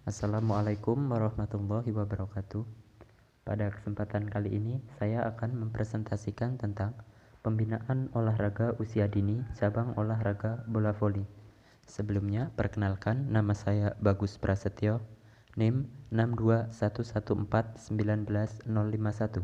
Assalamualaikum warahmatullahi wabarakatuh. Pada kesempatan kali ini, saya akan mempresentasikan tentang pembinaan olahraga usia dini cabang olahraga bola voli. Sebelumnya, perkenalkan, nama saya Bagus Prasetyo, NIM 62114191051.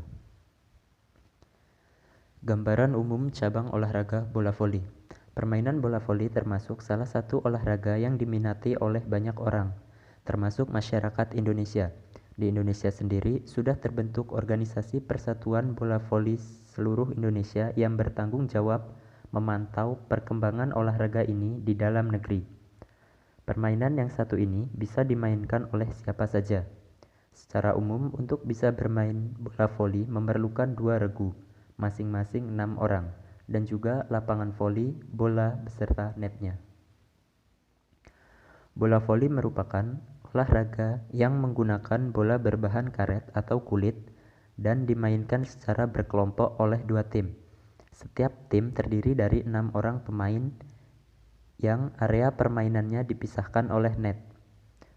Gambaran umum cabang olahraga bola voli. Permainan bola voli termasuk salah satu olahraga yang diminati oleh banyak orang, termasuk masyarakat Indonesia. Di Indonesia sendiri sudah terbentuk organisasi Persatuan Bola Voli seluruh Indonesia yang bertanggung jawab memantau perkembangan olahraga ini di dalam negeri. Permainan yang satu ini bisa dimainkan oleh siapa saja. Secara umum, untuk bisa bermain bola voli memerlukan 2 regu, masing-masing 6 orang, dan juga lapangan voli, bola beserta netnya. Bola voli merupakan olahraga yang menggunakan bola berbahan karet atau kulit dan dimainkan secara berkelompok oleh 2 tim. Setiap tim terdiri dari 6 orang pemain yang area permainannya dipisahkan oleh net.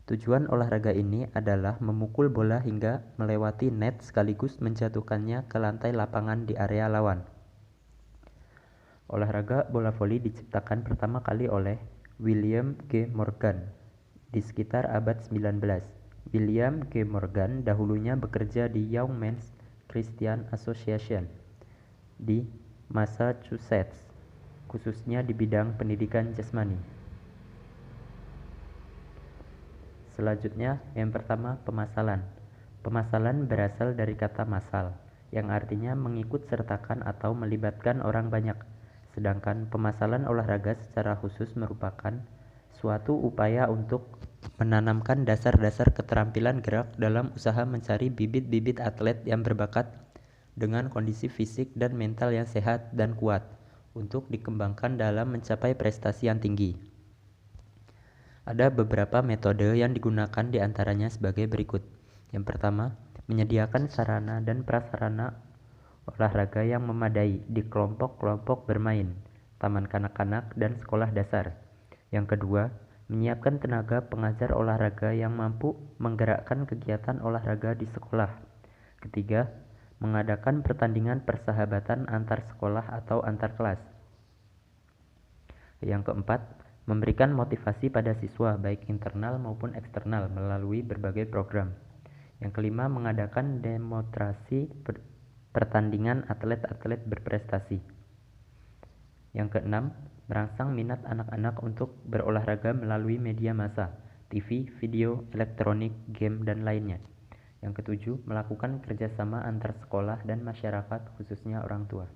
Tujuan olahraga ini adalah memukul bola hingga melewati net sekaligus menjatuhkannya ke lantai lapangan di area lawan. Olahraga bola voli diciptakan pertama kali oleh William G. Morgan di sekitar abad 19. William G. Morgan dahulunya bekerja di Young Men's Christian Association di Massachusetts, khususnya di bidang pendidikan jasmani. Selanjutnya, yang pertama, pemasalan. Pemasalan berasal dari kata masal, yang artinya mengikut sertakan atau melibatkan orang banyak. Sedangkan pemasalan olahraga secara khusus merupakan suatu upaya untuk menanamkan dasar-dasar keterampilan gerak dalam usaha mencari bibit-bibit atlet yang berbakat dengan kondisi fisik dan mental yang sehat dan kuat untuk dikembangkan dalam mencapai prestasi yang tinggi. Ada beberapa metode yang digunakan diantaranya sebagai berikut. Yang pertama, menyediakan sarana dan prasarana olahraga yang memadai di kelompok-kelompok bermain, taman kanak-kanak, dan sekolah dasar. Yang kedua, menyiapkan tenaga pengajar olahraga yang mampu menggerakkan kegiatan olahraga di sekolah. Ketiga, mengadakan pertandingan persahabatan antar sekolah atau antar kelas. Yang keempat, memberikan motivasi pada siswa baik internal maupun eksternal melalui berbagai program. Yang kelima, mengadakan demonstrasi pertandingan atlet-atlet berprestasi. Yang keenam, merangsang minat anak-anak untuk berolahraga melalui media massa, TV, video, elektronik, game, dan lainnya. Yang ketujuh, melakukan kerjasama antar sekolah dan masyarakat, khususnya orang tua.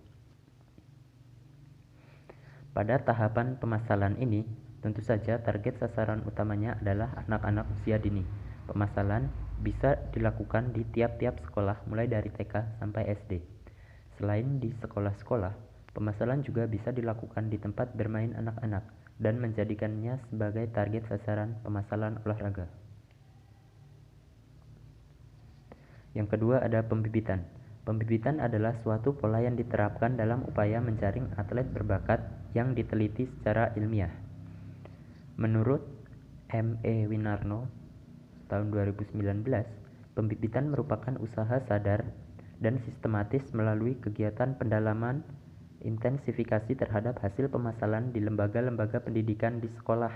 Pada tahapan pemasalan ini, tentu saja target sasaran utamanya adalah anak-anak usia dini. Pemasalan bisa dilakukan di tiap-tiap sekolah mulai dari TK sampai SD. Selain di sekolah-sekolah, pemasalan juga bisa dilakukan di tempat bermain anak-anak dan menjadikannya sebagai target sasaran pemasalan olahraga. Yang kedua ada pembibitan. Pembibitan adalah suatu pola yang diterapkan dalam upaya menjaring atlet berbakat yang diteliti secara ilmiah. Menurut M.E. Winarno tahun 2019, pembibitan merupakan usaha sadar dan sistematis melalui kegiatan pendalaman intensifikasi terhadap hasil pemasalan di lembaga-lembaga pendidikan di sekolah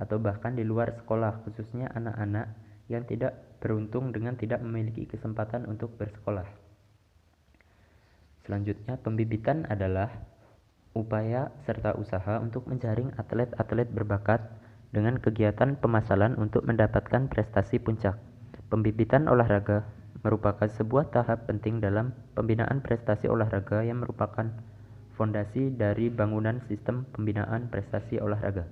atau bahkan di luar sekolah, khususnya anak-anak yang tidak beruntung dengan tidak memiliki kesempatan untuk bersekolah. Selanjutnya, pembibitan adalah upaya serta usaha untuk menjaring atlet-atlet berbakat dengan kegiatan pemasalan untuk mendapatkan prestasi puncak. Pembibitan olahraga merupakan sebuah tahap penting dalam pembinaan prestasi olahraga yang merupakan fondasi dari bangunan sistem pembinaan prestasi olahraga.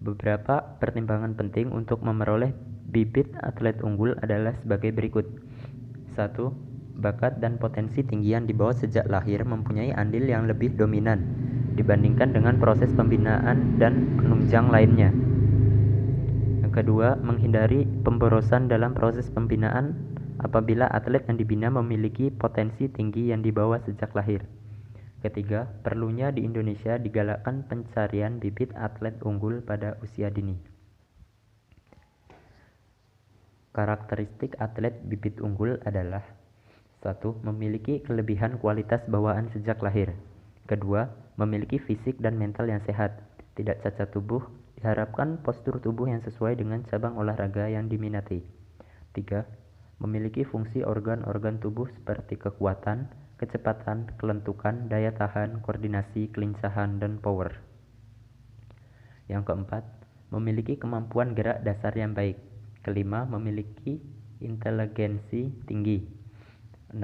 Beberapa pertimbangan penting untuk memperoleh bibit atlet unggul adalah sebagai berikut. 1. Bakat dan potensi tinggi yang dibawa sejak lahir mempunyai andil yang lebih dominan dibandingkan dengan proses pembinaan dan penunjang lainnya. Yang kedua, menghindari pemborosan dalam proses pembinaan apabila atlet yang dibina memiliki potensi tinggi yang dibawa sejak lahir. Ketiga, perlunya di Indonesia digalakkan pencarian bibit atlet unggul pada usia dini. Karakteristik atlet bibit unggul adalah: 1. Memiliki kelebihan kualitas bawaan sejak lahir. 2. Memiliki fisik dan mental yang sehat, tidak cacat tubuh, diharapkan postur tubuh yang sesuai dengan cabang olahraga yang diminati. 3. Memiliki fungsi organ-organ tubuh seperti kekuatan, kecepatan, kelentukan, daya tahan, koordinasi, kelincahan, dan power. Yang keempat, memiliki kemampuan gerak dasar yang baik. 5. Memiliki inteligensi tinggi. 6.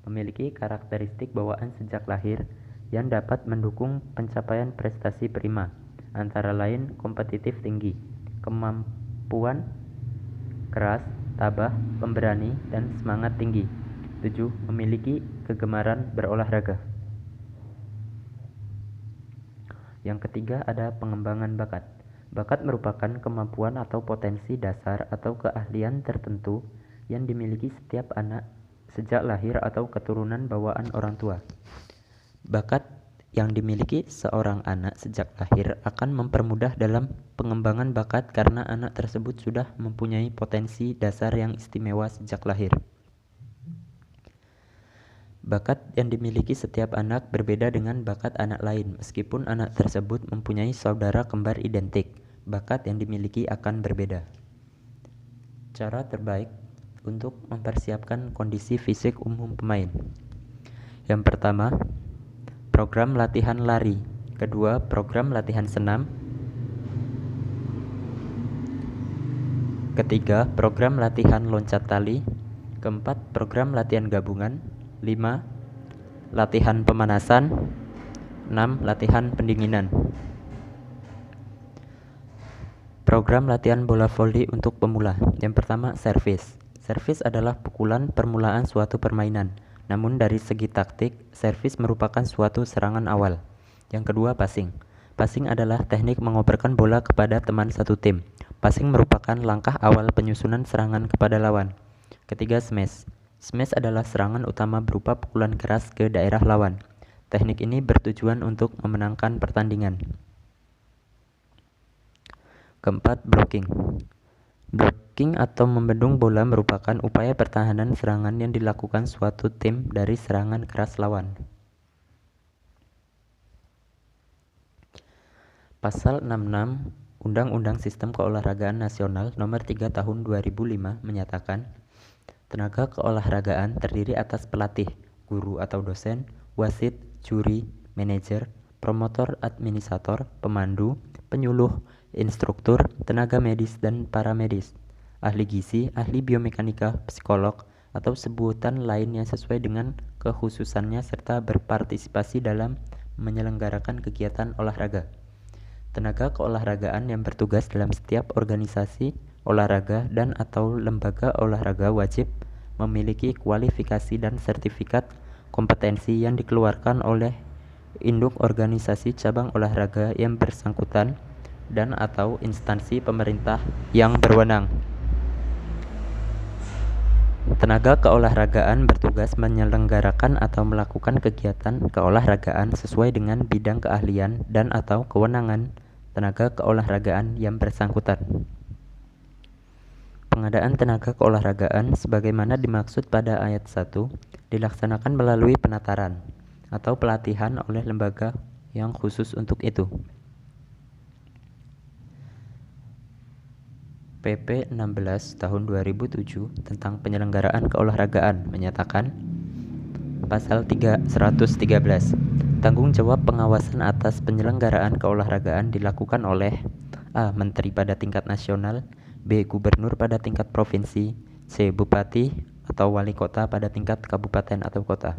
Memiliki karakteristik bawaan sejak lahir yang dapat mendukung pencapaian prestasi prima, antara lain kompetitif tinggi, kemampuan keras, tabah, pemberani, dan semangat tinggi. 7. Memiliki kegemaran berolahraga. Yang ketiga ada pengembangan bakat. Bakat merupakan kemampuan atau potensi dasar atau keahlian tertentu yang dimiliki setiap anak sejak lahir atau keturunan bawaan orang tua. Bakat yang dimiliki seorang anak sejak lahir akan mempermudah dalam pengembangan bakat karena anak tersebut sudah mempunyai potensi dasar yang istimewa sejak lahir. Bakat yang dimiliki setiap anak berbeda dengan bakat anak lain. Meskipun anak tersebut mempunyai saudara kembar identik, bakat yang dimiliki akan berbeda. Cara terbaik untuk mempersiapkan kondisi fisik umum pemain. Yang pertama, program latihan lari. Kedua, program latihan senam. Ketiga, program latihan loncat tali. Keempat, program latihan gabungan. 5. Latihan pemanasan. 6. Latihan pendinginan. Program latihan bola voli untuk pemula. Yang pertama, servis. Servis adalah pukulan permulaan suatu permainan. Namun dari segi taktik, servis merupakan suatu serangan awal. Yang kedua, passing. Passing adalah teknik mengoperkan bola kepada teman satu tim. Passing merupakan langkah awal penyusunan serangan kepada lawan. Ketiga, smash. Smash adalah serangan utama berupa pukulan keras ke daerah lawan. Teknik ini bertujuan untuk memenangkan pertandingan. Keempat, blocking. Blocking atau membendung bola merupakan upaya pertahanan serangan yang dilakukan suatu tim dari serangan keras lawan. Pasal 66 Undang-Undang Sistem Keolahragaan Nasional Nomor 3 Tahun 2005 menyatakan, tenaga keolahragaan terdiri atas pelatih, guru atau dosen, wasit, juri, manajer, promotor, administrator, pemandu, penyuluh, instruktur, tenaga medis dan paramedis, ahli gizi, ahli biomekanika, psikolog, atau sebutan lain yang sesuai dengan kekhususannya serta berpartisipasi dalam menyelenggarakan kegiatan olahraga. Tenaga keolahragaan yang bertugas dalam setiap organisasi olahraga dan atau lembaga olahraga wajib memiliki kualifikasi dan sertifikat kompetensi yang dikeluarkan oleh induk organisasi cabang olahraga yang bersangkutan dan atau instansi pemerintah yang berwenang. Tenaga keolahragaan bertugas menyelenggarakan atau melakukan kegiatan keolahragaan sesuai dengan bidang keahlian dan atau kewenangan tenaga keolahragaan yang bersangkutan. Pengadaan tenaga keolahragaan sebagaimana dimaksud pada ayat 1 dilaksanakan melalui penataran atau pelatihan oleh lembaga yang khusus untuk itu. PP 16 tahun 2007 tentang penyelenggaraan keolahragaan menyatakan, pasal 113, tanggung jawab pengawasan atas penyelenggaraan keolahragaan dilakukan oleh A. Menteri pada tingkat nasional, B. Gubernur pada tingkat provinsi, C. Bupati atau wali kota pada tingkat kabupaten atau kota.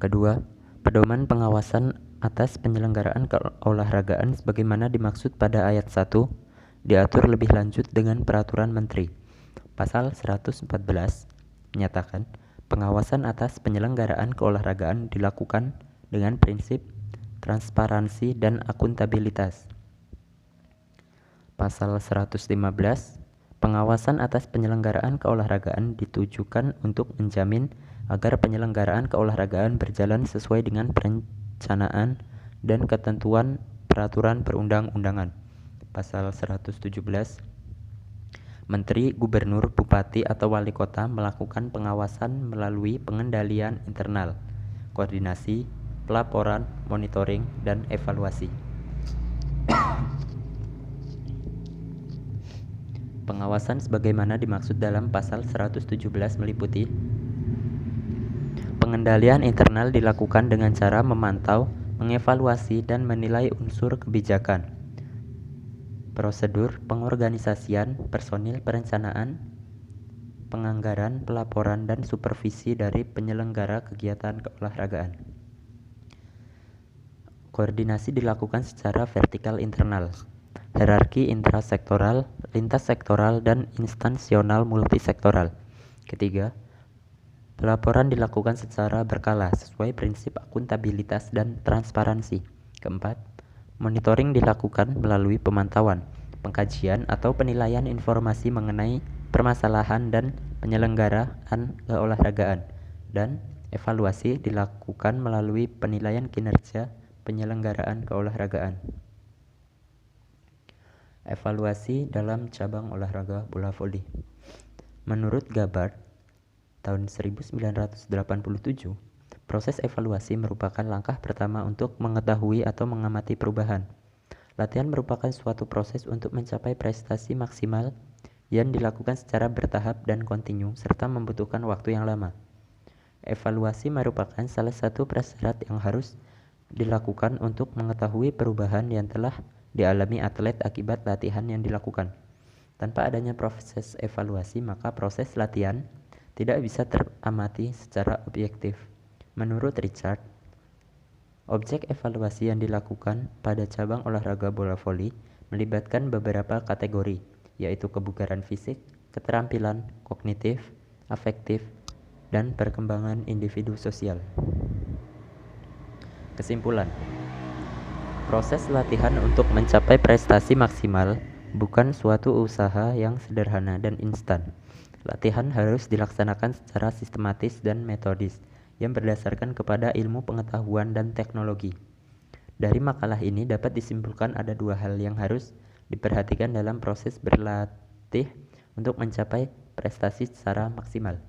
Kedua, pedoman pengawasan atas penyelenggaraan keolahragaan sebagaimana dimaksud pada ayat 1 diatur lebih lanjut dengan peraturan menteri. Pasal 114 menyatakan pengawasan atas penyelenggaraan keolahragaan dilakukan dengan prinsip transparansi dan akuntabilitas. Pasal 115 pengawasan atas penyelenggaraan keolahragaan ditujukan untuk menjamin agar penyelenggaraan keolahragaan berjalan sesuai dengan perencanaan dan ketentuan peraturan perundang-undangan. Pasal 117 Menteri, gubernur, bupati, atau wali kota melakukan pengawasan melalui pengendalian internal, koordinasi, pelaporan, monitoring, dan evaluasi. Pengawasan sebagaimana dimaksud dalam pasal 117 meliputi pengendalian internal dilakukan dengan cara memantau, mengevaluasi, dan menilai unsur kebijakan, prosedur, pengorganisasian, personil, perencanaan, penganggaran, pelaporan, dan supervisi dari penyelenggara kegiatan keolahragaan. Koordinasi dilakukan secara vertikal internal, hierarki intrasektoral, lintas sektoral, dan instansional multisektoral. Ketiga, pelaporan dilakukan secara berkala sesuai prinsip akuntabilitas dan transparansi. Keempat, monitoring dilakukan melalui pemantauan, pengkajian, atau penilaian informasi mengenai permasalahan dan penyelenggaraan keolahragaan, dan evaluasi dilakukan melalui penilaian kinerja penyelenggaraan keolahragaan. Evaluasi dalam cabang olahraga bola voli. Menurut Gabbard, tahun 1987, proses evaluasi merupakan langkah pertama untuk mengetahui atau mengamati perubahan. Latihan merupakan suatu proses untuk mencapai prestasi maksimal yang dilakukan secara bertahap dan kontinu serta membutuhkan waktu yang lama. Evaluasi merupakan salah satu prasyarat yang harus dilakukan untuk mengetahui perubahan yang telah dialami atlet akibat latihan yang dilakukan. Tanpa adanya proses evaluasi, maka proses latihan tidak bisa teramati secara objektif. Menurut Richard, objek evaluasi yang dilakukan pada cabang olahraga bola voli melibatkan beberapa kategori, yaitu kebugaran fisik, keterampilan, kognitif, afektif, dan perkembangan individu sosial. Kesimpulan, proses latihan untuk mencapai prestasi maksimal bukan suatu usaha yang sederhana dan instan. Latihan harus dilaksanakan secara sistematis dan metodis yang berdasarkan kepada ilmu pengetahuan dan teknologi. Dari makalah ini dapat disimpulkan ada dua hal yang harus diperhatikan dalam proses berlatih untuk mencapai prestasi secara maksimal,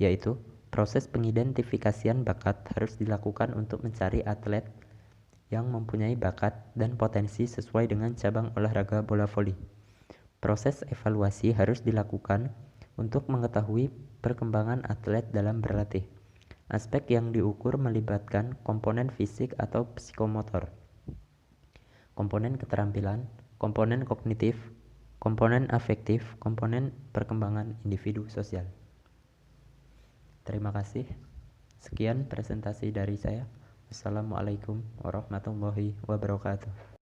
yaitu proses pengidentifikasian bakat harus dilakukan untuk mencari atlet yang mempunyai bakat dan potensi sesuai dengan cabang olahraga bola voli. Proses evaluasi harus dilakukan untuk mengetahui perkembangan atlet dalam berlatih. Aspek yang diukur melibatkan komponen fisik atau psikomotor, komponen keterampilan, komponen kognitif, komponen afektif, komponen perkembangan individu sosial. Terima kasih. Sekian presentasi dari saya. Wassalamualaikum warahmatullahi wabarakatuh.